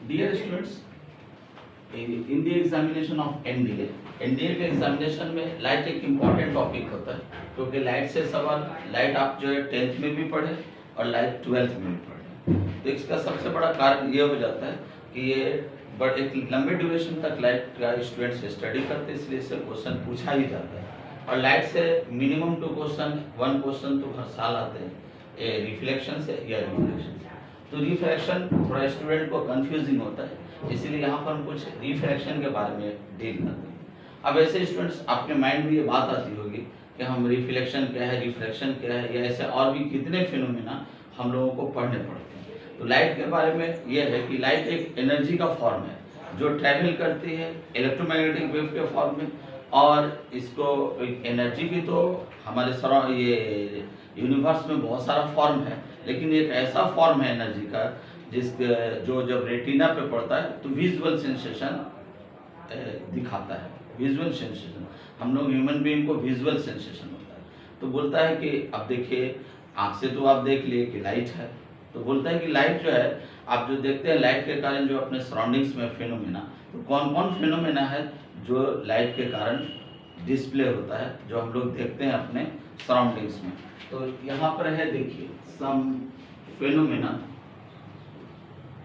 Dear students, in the examination of NDA के examination में light एक इम्पॉर्टेंट टॉपिक होता है, क्योंकि लाइट से सवाल लाइट आप जो है 10th में भी पढ़े और लाइट 12th में भी पढ़े। तो इसका सबसे बड़ा कारण ये हो जाता है कि ये बट एक लंबे ड्यूरेशन तक लाइट का स्टूडेंट्स स्टडी करते हैं, इसलिए इससे क्वेश्चन पूछा ही जाता है। और लाइट से मिनिमम 2 क्वेश्चन 1 क्वेश्चन तो हर साल आते हैं, रिफ्लेक्शन से या रिफ्रैक्शन से। तो रिफ्रैक्शन थोड़ा स्टूडेंट को कंफ्यूजिंग होता है, इसीलिए यहाँ पर हम कुछ रिफ्रैक्शन के बारे में डील करते हैं। अब ऐसे स्टूडेंट्स आपके माइंड में ये बात आती होगी कि हम रिफ्लेक्शन क्या है, रिफ्रैक्शन क्या है, या ऐसे और भी कितने फिनोमेना हम लोगों को पढ़ने पड़ते हैं। तो लाइट के बारे में ये है कि लाइट एक एनर्जी का फॉर्म है जो ट्रैवल करती है इलेक्ट्रोमैग्नेटिक वेव के फॉर्म में। और इसको एनर्जी की तो हमारे ये यूनिवर्स में बहुत सारा फॉर्म है, लेकिन एक ऐसा फॉर्म है एनर्जी का जो जब रेटिना पे पड़ता है तो विजुअल सेंसेशन दिखाता है। विजुअल सेंसेशन, हम लोग ह्यूमन बीइंग को विजुअल सेंसेशन होता है। तो बोलता है कि अब देखिए, आँख से तो आप देख लिए कि लाइट है, तो बोलता है कि लाइट जो है आप जो देखते हैं लाइट के कारण जो अपने सराउंडिंग्स में फिनोमेना, तो कौन कौन फिनोमेना है जो लाइट के कारण डिस्प्ले होता है, जो हम लोग देखते हैं अपने सराउंडिंग्स में। तो यहाँ पर है, देखिए, सम फिनोमेना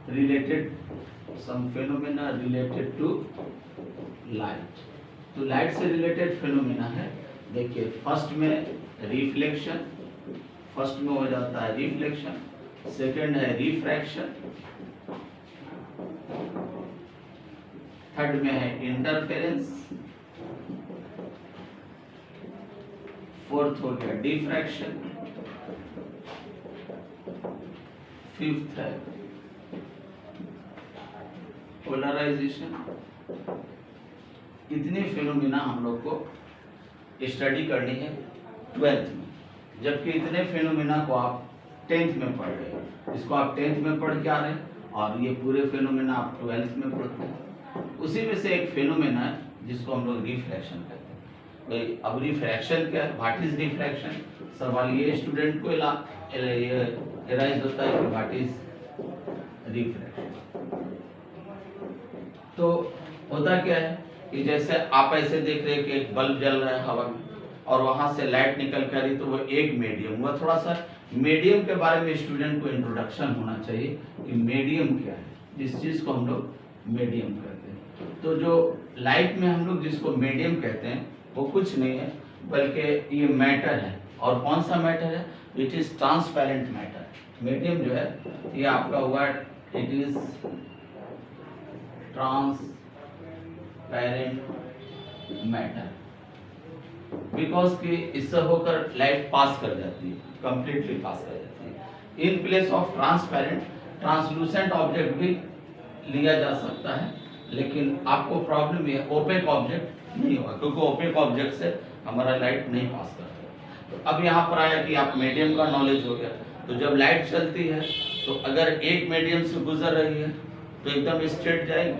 रिलेटेड टू लाइट। तो लाइट से रिलेटेड फिनोमेना है, देखिए, फर्स्ट में रिफ्लेक्शन, फर्स्ट में हो जाता है रिफ्लेक्शन, सेकंड है रिफ्रैक्शन, थर्ड में है इंटरफेरेंस, फोर्थ हो गया डिफ्रैक्शन, फिफ्थ है पोलराइजेशन। इतनी फिनोमिना हम लोग को स्टडी करनी है 12th में, जबकि इतने फिनोमिना को आप 10th में पढ़ रहे हैं। इसको आप 10th में पढ़ के आ रहे हैं और ये पूरे फिनोमिना आप 12th में पढ़ते हैं। उसी में से एक फिनोमिना है जिसको हम लोग रिफ्रैक्शन कहते हैं। अब रिफ्रैक्शन क्या है, व्हाट इज रिफ्रैक्शन? सवाल ये स्टूडेंट को एराइज होता है कि व्हाट इज रिफ्रैक्शन। तो होता क्या है कि जैसे आप ऐसे देख रहे हैं कि एक बल्ब जल रहा है हवा में और वहां से लाइट निकल कर रही, तो वो एक मीडियम हुआ। थोड़ा सा मीडियम के बारे में स्टूडेंट को इंट्रोडक्शन होना चाहिए कि मीडियम क्या है, जिस चीज को हम लोग मीडियम कहते हैं। तो जो लाइट में हम लोग जिसको मीडियम कहते हैं वो कुछ नहीं है बल्कि ये मैटर है। और कौन सा मैटर है? It is transparent matter. Medium जो है ये आपका हुआ, it is transparent matter, because कि इससे होकर लाइट पास कर जाती है, कंप्लीटली पास कर जाती है। In place of transparent translucent object भी लिया जा सकता है, लेकिन आपको प्रॉब्लम ये ओपेक ऑब्जेक्ट नहीं होगा, क्योंकि ओपेक ऑब्जेक्ट से हमारा लाइट नहीं पास करता। तो अब यहाँ पर आया कि आप मीडियम का नॉलेज हो गया। तो जब लाइट चलती है तो अगर एक मीडियम से गुजर रही है तो एकदम स्ट्रेट जाएगी।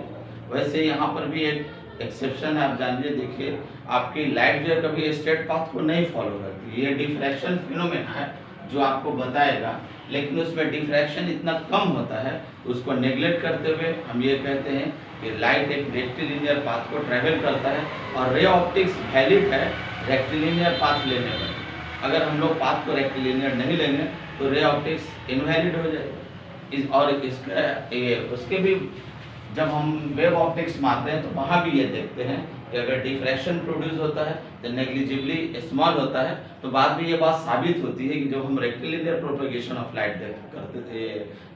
वैसे यहाँ पर भी एक एक्सेप्शन है, आप जानिए। देखिए, आपकी लाइट जो है कभी स्ट्रेट पाथ को नहीं फॉलो करती। ये डिफ्रैक्शन फिनोमेना है जो आपको बताएगा, लेकिन उसमें डिफ्रैक्शन इतना कम होता है, उसको नेग्लेक्ट करते हुए हम ये कहते हैं कि लाइट एक रेक्टिलिनियर पाथ को ट्रैवल करता है और रे ऑप्टिक्स वैलिड है रेक्टिलिनियर पाथ लेने में। अगर हम लोग पाथ को रेक्टिलिनियर नहीं लेंगे तो रे ऑप्टिक्स इनवैलिड हो जाएगा। और उसके भी जब हम वेव ऑप्टिक्स मारते हैं तो वहाँ भी ये देखते हैं कि अगर डिफ्रैक्शन प्रोड्यूस होता है तो नेग्लिजिबली स्मॉल होता है। तो बाद में ये बात साबित होती है कि जब हम रेक्टिलिनियर प्रोपेगेशन ऑफ लाइट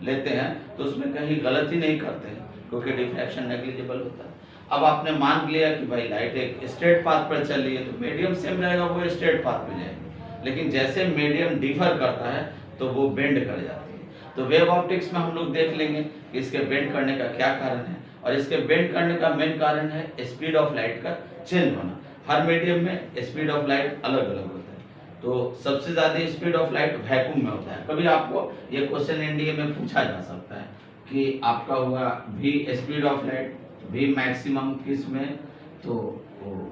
लेते हैं तो उसमें कहीं गलत ही नहीं करते हैं, क्योंकि डिफ्रैक्शन नेग्लिजिबल होता है। अब आपने मान लिया कि भाई लाइट एक स्ट्रेट पाथ पर चल रही है तो मीडियम सेम रहेगा, वो स्ट्रेट पाथ पे जाएगी। लेकिन जैसे मीडियम डिफर करता है तो वो बेंड कर जाती है। तो वेव ऑप्टिक्स में हम लोग देख लेंगे कि इसके बेंड करने का क्या कारण है, और इसके बेंड करने का मेन कारण है स्पीड ऑफ लाइट का चेंज होना। हर मीडियम में स्पीड ऑफ लाइट अलग अलग होता है। तो सबसे ज़्यादा स्पीड ऑफ लाइट वैक्यूम में होता है। कभी आपको ये क्वेश्चन एनडीए में पूछा जा सकता है कि आपका हुआ V speed of light, V maximum किस में? तो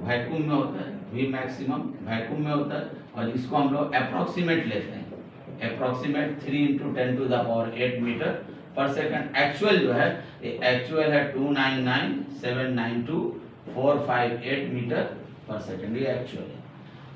वैक्यूम में होता है। वी मैक्सिमम वैक्यूम में होता है और इसको हम लोग अप्रॉक्सीमेट लेते हैं। अप्रॉक्सीमेट 3 × 10⁸ मीटर पर सेकंड। एक्चुअल जो है ये एक्चुअल है 299,792,458 मीटर पर सेकंड, ये एक्चुअल है।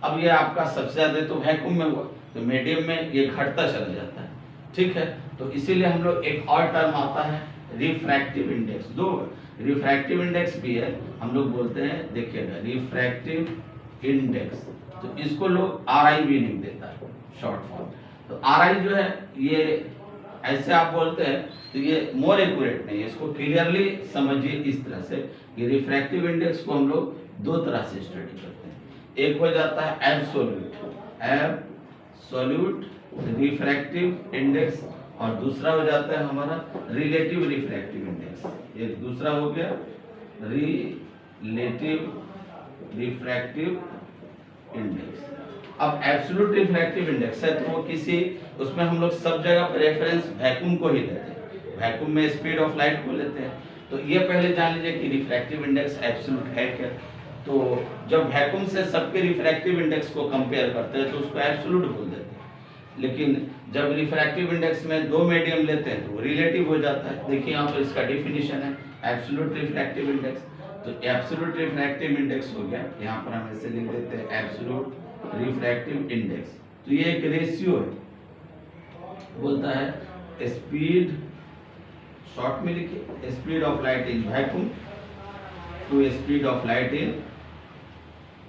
अब ये आपका सबसे ज्यादा तो वैक्यूम में हुआ, तो मीडियम में ये घटता चला जाता है, ठीक है। तो इसीलिए हम लोग एक और टर्म आता है रिफ्रैक्टिव इंडेक्स, दो रिफ्रैक्टिव इंडेक्स भी है, हम लोग बोलते हैं, देखिएगा रिफ्रैक्टिव इंडेक्स, तो इसको लोग RI भी लिख देता है शॉर्ट फॉर्म। तो RI जो है ये ऐसे आप बोलते हैं, तो ये मोर एक्यूरेट नहीं है, इसको क्लियरली समझिए इस तरह से कि रिफ्रैक्टिव इंडेक्स को हम लोग दो तरह से स्टडी करते हैं। एक हो जाता है एब्सोल्यूट रिफ्रैक्टिव इंडेक्स, और दूसरा हो जाता है हमारा रिलेटिव रिफ्रैक्टिव इंडेक्स। ये दूसरा हो गया रिलेटिव रिफ्रैक्टिव इंडेक्स। अब एब्सोल्यूट रिफ्रैक्टिव इंडेक्स है तो वो किसी, उसमें हम लोग सब जगह पर रेफरेंस वैक्यूम को ही लेते हैं, वैक्यूम में स्पीड ऑफ लाइट को लेते हैं। तो ये पहले जान लीजिए कि रिफ्रैक्टिव इंडेक्स एब्सोल्यूट है क्या। तो जब वैक्यूम से सबके रिफ्रैक्टिव इंडेक्स को कंपेयर करते हैं तो उसको एब्सोल्यूट बोल देते हैं, लेकिन जब रिफ्रैक्टिव इंडेक्स में दो मीडियम लेते हैं तो वो रिलेटिव हो जाता है। देखिए यहाँ पर इसका डिफिनीशन है एब्सोल्यूट रिफ्रैक्टिव इंडेक्स। तो एब्सोल्यूट रिफ्रैक्टिव इंडेक्स हो गया, यहाँ पर हम ऐसे लिख देते हैं एब्सोल्यूट रिफ्रैक्टिव इंडेक्स। तो ये एक रेशियो है, बोलता है स्पीड, शॉर्ट में लिखिए speed of light in vacuum to speed of light in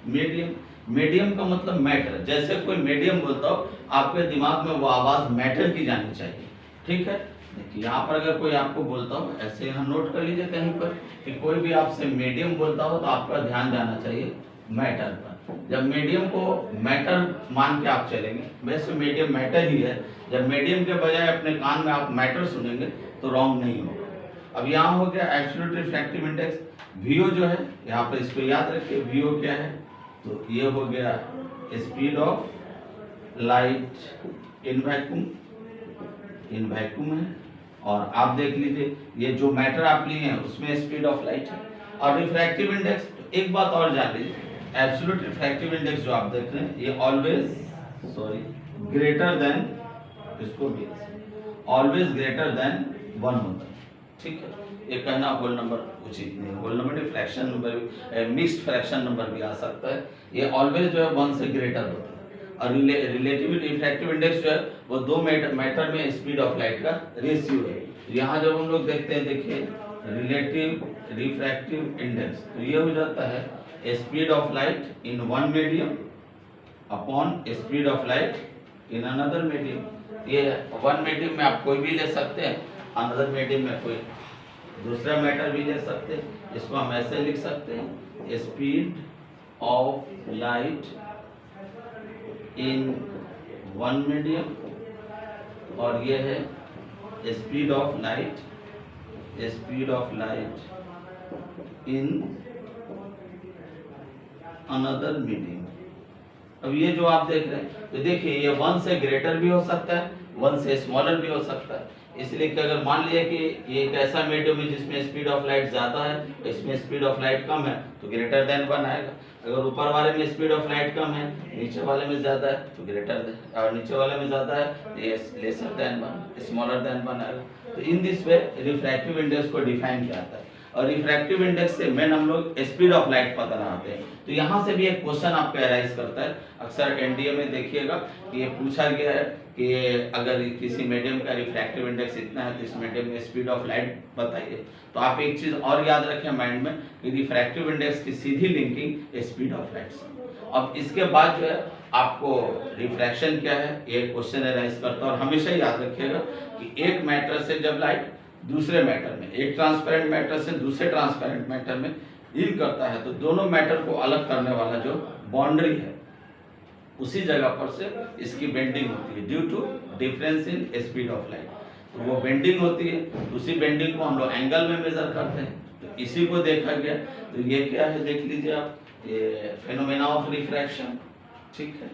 medium. Medium का मतलब मैटर, जैसे कोई मीडियम बोलता हो आपके दिमाग में वो आवाज मैटर की जानी चाहिए, ठीक है। देखिए यहाँ पर अगर कोई आपको बोलता हो, ऐसे यहाँ नोट कर लीजिए कहीं पर कि कोई भी आपसे मीडियम बोलता हो तो आपका ध्यान जाना चाहिए मैटर पर। जब मीडियम को मैटर मान के आप चलेंगे, वैसे मीडियम मैटर ही है, जब मीडियम के बजाय अपने कान में आप मैटर सुनेंगे तो रॉन्ग नहीं होगा। अब यहाँ हो गया एब्सोल्यूट रिफ्रैक्टिव इंडेक्स। VO जो है यहाँ पर इसको याद रखिए, VO क्या है, तो ये हो गया speed of light in vacuum, in vacuum है। और आप देख लीजिए ये जो मैटर आप लिए हैं उसमें स्पीड ऑफ लाइट है। और रिफ्रैक्टिव इंडेक्स, एक बात और जान लीजिए, एब्सोल्यूट रिफ्रैक्टिव इंडेक्स जो आप देख रहे हैं ये ऑलवेज ग्रेटर देन, इसको भी ऑलवेज ग्रेटर देन 1 होता है, ठीक है। ये कहना होल नंबर उचित नहीं, होल नंबर नहीं, fraction number, mixed fraction number भी आ सकता है। ये ऑलवेज जो है 1 से ग्रेटर होता है। और रिलेटिव रिफ्रैक्टिव इंडेक्स जो है वो दो मैटर में स्पीड ऑफ लाइट का रेशियो है। यहाँ जब हम लोग देखते हैं, देखिए रिलेटिव रिफ्रैक्टिव इंडेक्स, तो ये हो जाता है speed of light in one medium upon speed of light in another medium. ये वन मीडियम में आप कोई भी ले सकते हैं, अनदर मीडियम में कोई दूसरा मैटर भी ले सकते हैं। इसको हम ऐसे लिख सकते हैं speed of light in one medium, और ये है speed of light in another medium. अब ये जो आप देख रहे हैं, तो देखिए ये 1 से ग्रेटर भी हो सकता है, 1 से स्मॉलर भी हो सकता है। इसलिए कि अगर मान लिया कि ये एक ऐसा मीडियम है जिसमें स्पीड ऑफ लाइट ज़्यादा है, इसमें स्पीड ऑफ लाइट कम है, तो ग्रेटर देन 1 आएगा। अगर ऊपर वाले में स्पीड ऑफ लाइट कम है, नीचे वाले में ज़्यादा है तो ग्रेटर देन, और नीचे वाले में ज़्यादा है तो ये लेसर देन 1, स्मॉलर देन 1 आएगा। तो in this way refractive index को डिफाइन किया जाता है। और रिफ्रैक्टिव इंडेक्स से मेन हम लोग स्पीड ऑफ लाइट पता लगाते हैं। तो यहाँ से भी एक क्वेश्चन आपका अराइज करता है, अक्सर एनडीए में देखिएगा कि ये पूछा गया है कि अगर किसी मीडियम का रिफ्रैक्टिव इंडेक्स इतना है तो इस मीडियम में स्पीड ऑफ लाइट बताइए। तो आप एक चीज और याद रखें माइंड में कि रिफ्रैक्टिव इंडेक्स की सीधी लिंकिंग स्पीड ऑफ लाइट से। अब इसके बाद जो है आपको रिफ्रैक्शन क्या है ये क्वेश्चन अराइज करता है। और हमेशा याद रखिएगा कि एक मैटर से जब लाइट दूसरे मैटर में, एक ट्रांसपेरेंट मैटर से दूसरे ट्रांसपेरेंट मैटर में इन करता है, तो दोनों मैटर को अलग करने वाला जो बाउंड्री है उसी जगह पर से इसकी बेंडिंग होती है due to difference in speed of light. तो वो बेंडिंग होती है, उसी बेंडिंग को हम लोग एंगल में मेजर करते हैं। तो इसी को देखा गया। तो ये क्या है देख लीजिए आप, ये फेनोमेना ऑफ रिफ्रैक्शन, ठीक है।